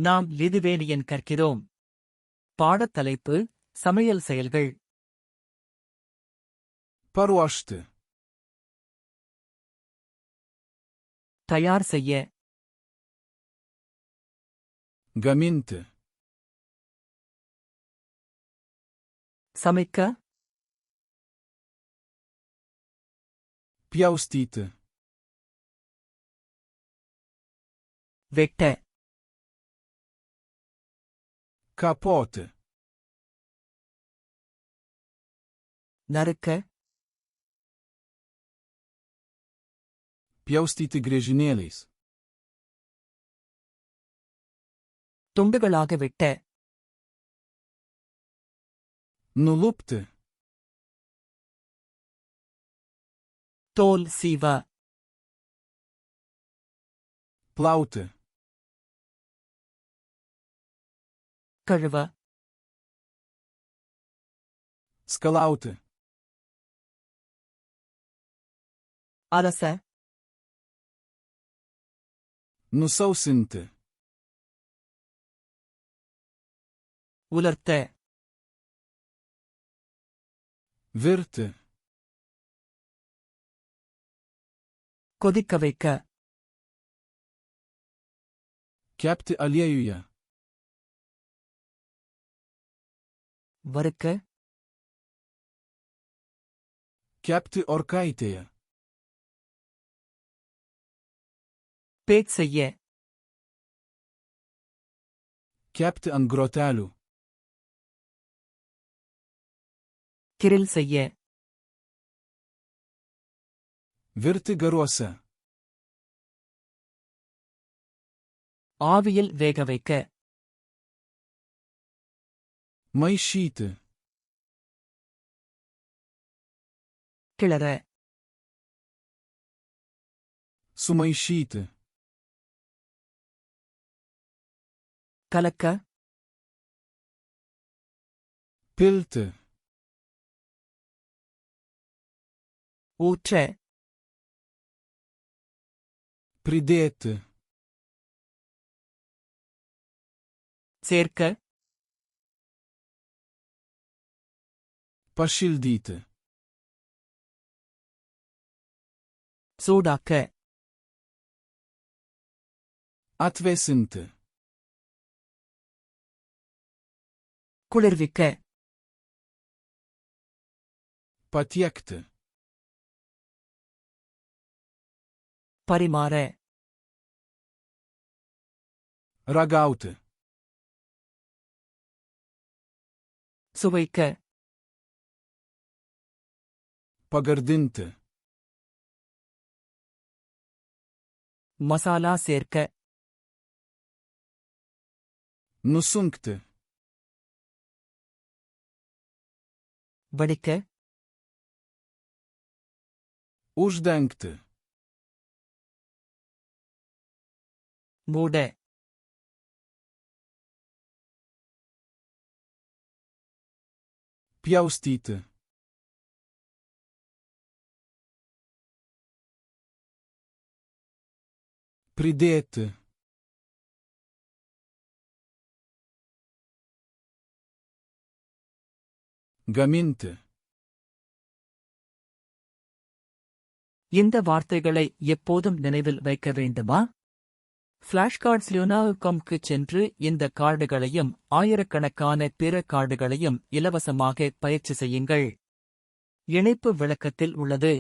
நாம் லிதுவேனியன் கற்கிறோம். பாடத்தலைப்பு: சமையல் செயல்கள். Paruošti. தயார் செய்ய. Gaminti. சமைக்க. Pjaustyti. வெட்ட. Kapoti. நறுக்க. Pjaustyti griežinėliais. துண்டுகளாக வெட்ட. Nulupti. தோல் சீவ. Plauti. கழுவ. Skalauti. அலச. Nusausinti. உலர்த்த. Virti. கொதிக்க வைக்க. Kepti aliejuje. வறுக்க. Kepti orkaitėje. பேக் செய்ய. Kepti ant grotelių. கிரில் செய்ய. Virti garuose. ஆவியில் வேக வைக்க. Maišyti. கிளற. Sumaišyti. கலக்க. Pilti. ஊற்ற. Pridėti. சேர்க்க. Pašildyti. சூடாக்க. Atvėsinti. குளிர்விக்க. Patiekti. பரிமாற. Ragauti. சுவைக்க. Pagardinti. மசாலா சேர்க்க. Nusunkti. வடிக்க. Uždengti. மூட. Pjaustyti. Pridėti. Gaminti. இந்த வார்த்தைகளை எப்போதும் நினைவில் வைக்க வேண்டுமா? ஃபிளாஷ்கார்ட்ஸ் லுனா.com-க்கு சென்று இந்த கார்டுகளையும் ஆயிரக்கணக்கான பிற கார்டுகளையும் இலவசமாக பயிற்சி செய்யுங்கள். இணைப்பு விளக்கத்தில் உள்ளது.